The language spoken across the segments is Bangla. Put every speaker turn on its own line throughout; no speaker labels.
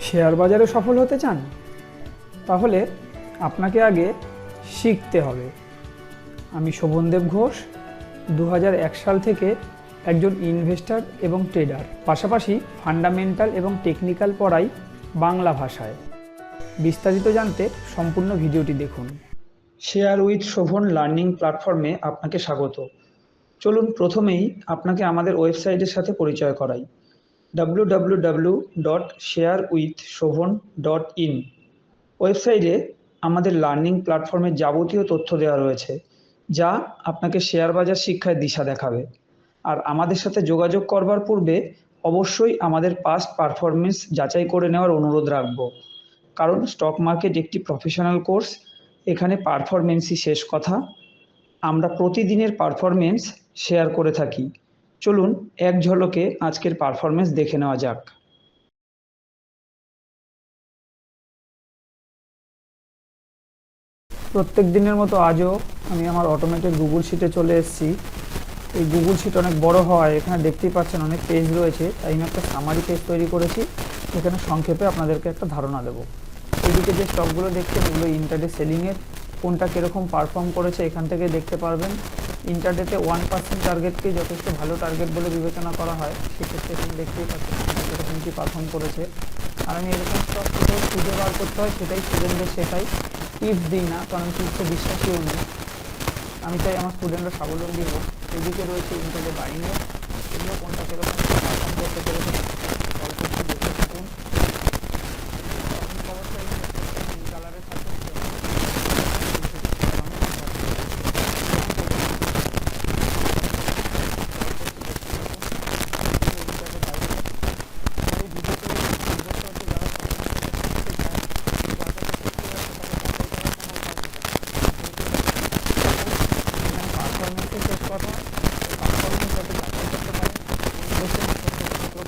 শেয়ার বাজারে সফল হতে চান? তাহলে আপনাকে আগে শিখতে হবে। আমি শোভনদেব ঘোষ, 2001 সাল থেকে একজন ইনভেস্টর এবং ট্রেডার, পাশাপাশি ফান্ডামেন্টাল এবং টেকনিক্যাল পড়াই বাংলা ভাষায়। বিস্তারিত জানতে সম্পূর্ণ ভিডিওটি দেখুন। শেয়ার উইথ শোভন লার্নিং প্ল্যাটফর্মে আপনাকে স্বাগত। চলুন প্রথমেই আপনাকে আমাদের ওয়েবসাইটের সাথে পরিচয় করাই। www.sharewithshobhan.in ওয়েবসাইটে আমাদের লার্নিং প্ল্যাটফর্মের যাবতীয় তথ্য দেওয়া রয়েছে, যা আপনাকে শেয়ার বাজার শিক্ষায় দিশা দেখাবে। আর আমাদের সাথে যোগাযোগ করবার পূর্বে অবশ্যই আমাদের পাস্ট পারফরমেন্স যাচাই করে নেওয়ার অনুরোধ রাখব, কারণ স্টক মার্কেট একটি প্রফেশনাল কোর্স। এখানে পারফরমেন্সই শেষ কথা। আমরা প্রতিদিনের পারফরমেন্স শেয়ার করে থাকি। চলুন এক ঝলকে আজকের পারফরমেন্স দেখে নেওয়া যাক। প্রত্যেক দিনের মতো আজও আমি আমার অটোমেটেড গুগল শিটে চলে এসেছি। এই গুগল শিট অনেক বড় হওয়ায় এখানে দেখতেই পাচ্ছেন অনেক পেজ রয়েছে, তাই আমি একটা সামারি পেজ তৈরি করেছি। এখানে সংক্ষেপে আপনাদেরকে একটা ধারণা দেবো। এদিকে যে স্টকগুলো দেখছেন, এগুলো ইন্টারডে সেলিংয়ের, কোনটা কীরকম পারফর্ম করেছে এখান থেকে দেখতে পারবেন। ইন্টারডেতে 1% টার্গেটকে যথেষ্ট ভালো টার্গেট বলে বিবেচনা করা হয়। সেক্ষেত্রে এখানে দেখতেই পাচ্ছেন কীরকম কী পারফর্ম করেছে। আর আমি এরকম স্টক কোথাও খুঁজে বার করতে হয় সেটাই স্টুডেন্টদের শেখাই, টিপস দিই না, কারণ টিপসে বিশ্বাসীও নেই। আমি চাই আমার স্টুডেন্টরা স্বাবলম্বী হোক। এদিকে রয়েছে ইন্টারডে বাইংয়ের, এগুলো কোনটা কীরকম পারফর্ম করতে পেরেছে অল্প একটু দেখে থাকুন। অবশ্যই কালারে থাকবে।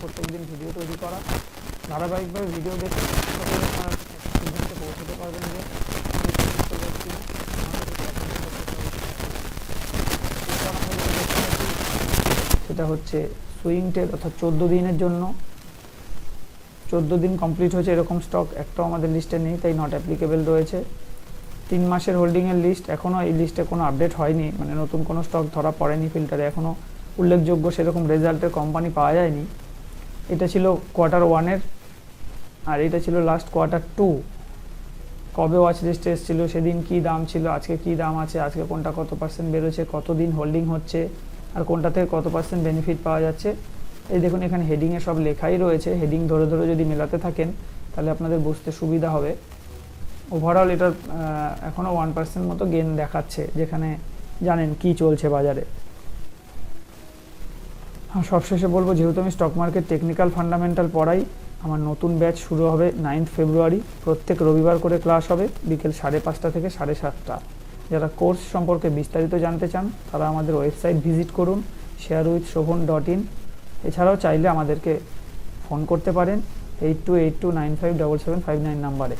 প্রত্যেকদিন ভিডিও তৈরি করা, ধারাবাহিকভাবে ভিডিও দেখে সিদ্ধান্তে পৌঁছতে পারবেন যে সেটা হচ্ছে সুইং ট্রেড, অর্থাৎ 14 দিনের জন্য। 14 দিন কমপ্লিট হয়েছে এরকম স্টক একটাও আমাদের লিস্টে নেই, তাই নট অ্যাপ্লিকেবল রয়েছে। 3 মাসের হোল্ডিংয়ের লিস্ট, এখনও এই লিস্টে কোনো আপডেট হয়নি, মানে নতুন কোনো স্টক ধরা পড়েনি ফিল্টারে, এখনও উল্লেখযোগ্য সেরকম রেজাল্টের কোম্পানি পাওয়া যায়নি। এটা ছিল Q1 আর এটা ছিল লাস্ট Q2। কবে ওয়াচ লিস্টে এসেছিলো, সেদিন কী দাম ছিল, আজকে কী দাম আছে, আজকে কোনটা কত পার্সেন্ট বেরোচ্ছে, কতদিন হোল্ডিং হচ্ছে, আর কোনটা থেকে কত পার্সেন্ট বেনিফিট পাওয়া যাচ্ছে। এই দেখুন এখানে হেডিংয়ে সব লেখাই রয়েছে। হেডিং ধরে ধরে যদি মেলাতে থাকেন তাহলে আপনাদের বুঝতে সুবিধা হবে। ওভারঅল এটার এখনও 1% মতো গেন দেখাচ্ছে, যেখানে জানেন কি চলছে বাজারে। আর সবশেষে বলবো, যেহেতু আমি স্টক মার্কেট টেকনিক্যাল ফান্ডামেন্টাল পড়াই, আমার নতুন ব্যাচ শুরু হবে 9 ফেব্রুয়ারি। প্রত্যেক রবিবার করে ক্লাস হবে বিকেল 5:30 থেকে 7:30। যারা কোর্স সম্পর্কে বিস্তারিত জানতে চান তারা আমাদের ওয়েবসাইট ভিজিট করুন, sharewithshobhan.in। এছাড়াও চাইলে আমাদেরকে ফোন করতে পারেন 8282957759 নাম্বারে।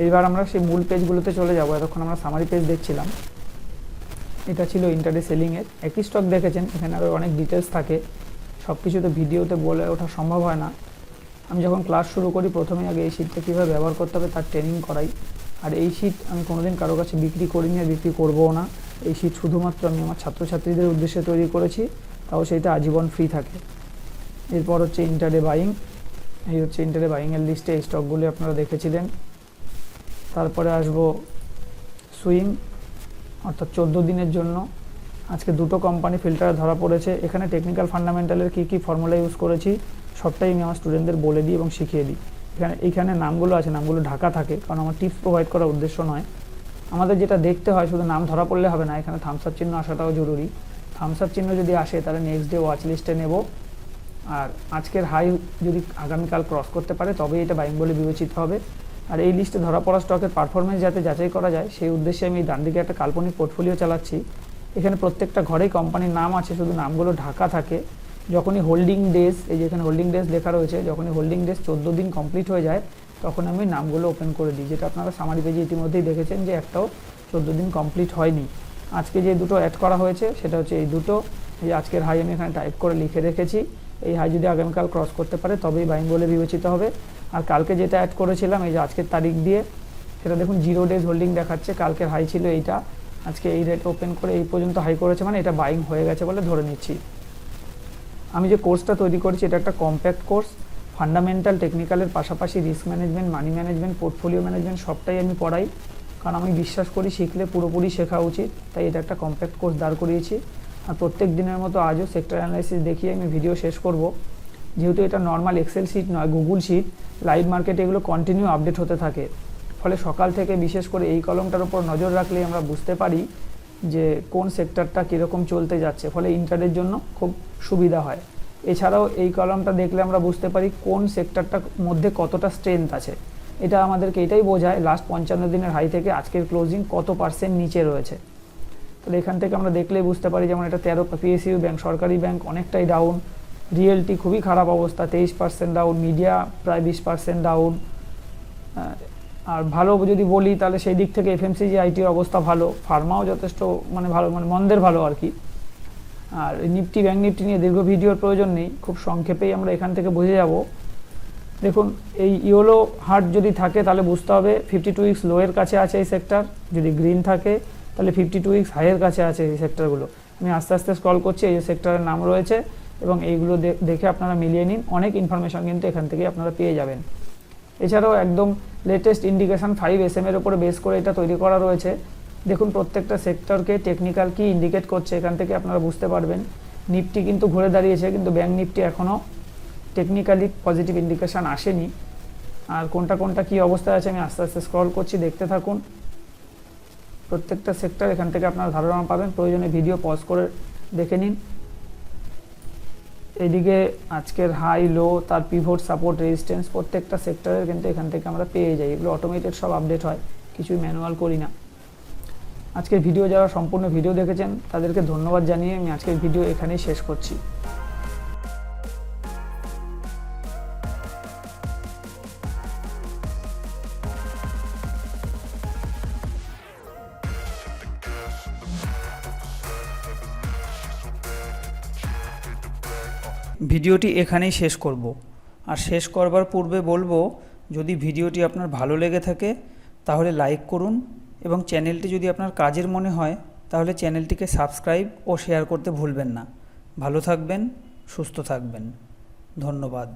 এইবার আমরা সেই মূল পেজগুলোতে চলে যাব। এতক্ষণ আমরা সামারি পেজ দেখছিলাম। এটা ছিল ইন্টারডে সেলিংয়ের। একই স্টক দেখেছেন, এখানে আরও অনেক ডিটেলস থাকে, সব কিছু তো ভিডিওতে বলে ওঠা সম্ভব হয় না। আমি যখন ক্লাস শুরু করি প্রথমেই আগে এই শিটটা কীভাবে ব্যবহার করতে হবে তার ট্রেনিং করাই। আর এই শিট আমি কোনোদিন কারো কাছে বিক্রি করিনি আর বিক্রি করবও না। এই শিট শুধুমাত্র আমি আমার ছাত্রছাত্রীদের উদ্দেশ্যে তৈরি করেছি, তাও সেইটা আজীবন ফ্রি থাকে। এরপর হচ্ছে ইন্টারডে বাইং। এই হচ্ছে ইন্টারডে বাইংয়ের লিস্টে এই স্টকগুলি আপনারা দেখেছিলেন। তারপরে আসবো সুইং, অর্থাৎ 14 দিনের জন্য। আজকে দুটো কোম্পানি ফিল্টারে ধরা পড়েছে। এখানে টেকনিক্যাল ফান্ডামেন্টালের কী কী ফর্মুলা ইউজ করেছি সবটাই আমি আমার স্টুডেন্টদের বলে দিই এবং শিখিয়ে দিই। এইখানে নামগুলো আছে, নামগুলো ঢাকা থাকে, কারণ আমার টিপস প্রোভাইড করার উদ্দেশ্য নয়। আমাদের যেটা দেখতে হয়, শুধু নাম ধরা পড়লে হবে না, এখানে থামস আপ চিহ্ন আসাটাও জরুরি। থামস আপ চিহ্ন যদি আসে তাহলে নেক্সট ডে ওয়াচ লিস্টে নেব। আর আজকের হাই যদি আগামীকাল ক্রস করতে পারে তবেই এটা বাইং বলে বিবেচিত হবে। আর এই লিস্টে ধরা পড়া স্টকের পারফরমেন্স যাতে যাচাই করা যায় সেই উদ্দেশ্যে আমি ডান দিকে একটা কাল্পনিক পোর্টফোলিও চালাচ্ছি। এখানে প্রত্যেকটা ঘরেই কোম্পানির নাম আছে, শুধু নামগুলো ঢাকা থাকে। যখনই হোল্ডিং ডেজ, এই যেখানে হোল্ডিং ডেজ লেখা রয়েছে, যখনই হোল্ডিং ডেজ 14 দিন কমপ্লিট হয়ে যায় তখন আমি নামগুলো ওপেন করে দিই, যেটা আপনারা সামারি পেজে ইতিমধ্যেই দেখেছেন যে একটাও 14 দিন কমপ্লিট হয়নি। আজকে যে দুটো অ্যাড করা হয়েছে সেটা হচ্ছে এই দুটো। এই আজকের হাই আমি এখানে টাইপ করে লিখে রেখেছি। এই হাই যদি আগামীকাল ক্রস করতে পারে তবেই বাইং বলে বিবেচিত হবে। আর কালকে যেটা অ্যাড করেছিলাম এই যে আজকের তারিখ দিয়ে, সেটা দেখুন 0 ডেজ হোল্ডিং দেখাচ্ছে। কালকের হাই ছিল এইটা, আজকে এই রেট ওপেন করে এই পর্যন্ত হাই করেছে, মানে এটা বাইং হয়ে গেছে বলে ধরে নিচ্ছি। আমি যে কোর্সটা তৈরি করেছি এটা একটা কম্প্যাক্ট কোর্স, ফান্ডামেন্টাল টেকনিক্যালের পাশাপাশি risk management, money management, portfolio management সবটাই আমি পড়াই, কারণ আমি বিশ্বাস করি শিখলে পুরোপুরি শেখা উচিত। তাই এটা একটা কম্প্যাক্ট কোর্স দাঁড় করিয়েছি। আর প্রত্যেক দিনের মতো আজও সেক্টর অ্যানালাইসিস দেখিয়ে আমি ভিডিও শেষ করব। যেহেতু এটা নর্মাল এক্সেল শিট নয়, গুগল শিট, লাইভ মার্কেটে এগুলো কন্টিনিউ আপডেট হতে থাকে। ফলে সকাল থেকে বিশেষ করে এই কলমটার উপর নজর রাখলেই আমরা বুঝতে পারি যে কোন সেক্টরটা কীরকম চলতে যাচ্ছে, ফলে ইন্টারের জন্য খুব সুবিধা হয়। এছাড়াও এই কলমটা দেখলে আমরা বুঝতে পারি কোন সেক্টরটার মধ্যে কতটা স্ট্রেংথ আছে। এটা আমাদেরকে এটাই বোঝায় লাস্ট 55 দিনের হাই থেকে আজকের ক্লোজিং কত পার্সেন্ট নিচে রয়েছে। তাহলে এখান থেকে আমরা দেখলেই বুঝতে পারি, যেমন এটা 13 পিএসইউ ব্যাংক, সরকারি ব্যাংক অনেকটাই ডাউন, রিয়েলটি খুবই খারাপ অবস্থা 23% ডাউন, মিডিয়া প্রায় 20% ডাউন। আর ভালো যদি বলি তাহলে সেই দিক থেকে এফএমসিজি আইটির অবস্থা ভালো, ফার্মাও যথেষ্ট মানে ভালো, মানে মন্দের ভালো আর কি। আর নিফটি, ব্যাংক নিফটি নিয়ে দীর্ঘ ভিডিওর প্রয়োজন নেই, খুব সংক্ষেপেই আমরা এখান থেকে বুঝে যাব। দেখুন এই ইয়েলো হার্ট যদি থাকে তাহলে বুঝতে হবে 52 উইকস লোয়ের কাছে আছে এই সেক্টর, যদি গ্রিন থাকে তাহলে 52 উইকস হাইয়ের কাছে আছে এই সেক্টরগুলো। আমি আস্তে আস্তে স্ক্রল করছি, এই যে সেক্টরের নাম রয়েছে এবং এইগুলো দেখে আপনারা মিলিয়ে নিন, অনেক ইনফরমেশন কিন্তু এখান থেকে আপনারা পেয়ে যাবেন। এছাড়াও একদম লেটেস্ট ইন্ডিকেশন 5SM এর উপরে বেস করে এটা তৈরি করা রয়েছে। দেখুন প্রত্যেকটা সেক্টরকে টেকনিক্যাল কি ইন্ডিকেট করছে এখান থেকে আপনারা বুঝতে পারবেন। নিফটি কিন্তু ঘুরে দাঁড়িয়েছে, কিন্তু ব্যাংক নিফটি এখনও টেকনিক্যালি পজিটিভ ইন্ডিকেশান আসেনি। আর কোনটা কোনটা কী অবস্থায় আছে আমি আস্তে আস্তে স্ক্রল করছি, দেখতে থাকুন। প্রত্যেকটা সেক্টর এখান থেকে আপনারা ধারণা পাবেন, প্রয়োজনে ভিডিও পজ করে দেখে নিন। এদিকে আজকের হাই লো, তার পিভট, সাপোর্ট, রেজিস্ট্যান্স প্রত্যেকটা সেক্টরের কিন্তু এখান থেকে আমরা পেয়ে যাই। এগুলো অটোমেটেড সব আপডেট হয়, কিছুই ম্যানুয়াল করি না। আজকের ভিডিও যারা সম্পূর্ণ ভিডিও দেখেছেন তাদেরকে ধন্যবাদ জানিয়ে আমি আজকের ভিডিও এখানেই শেষ করছি। ভিডিওটি এখানেই শেষ করব। আর শেষ করবার পূর্বে বলবো, যদি ভিডিওটি আপনার ভালো লেগে থাকে তাহলে লাইক করুন এবং চ্যানেলটি যদি আপনার কাজের মনে হয় তাহলে চ্যানেলটিকে সাবস্ক্রাইব ও শেয়ার করতে ভুলবেন না। ভালো থাকবেন, সুস্থ থাকবেন, ধন্যবাদ।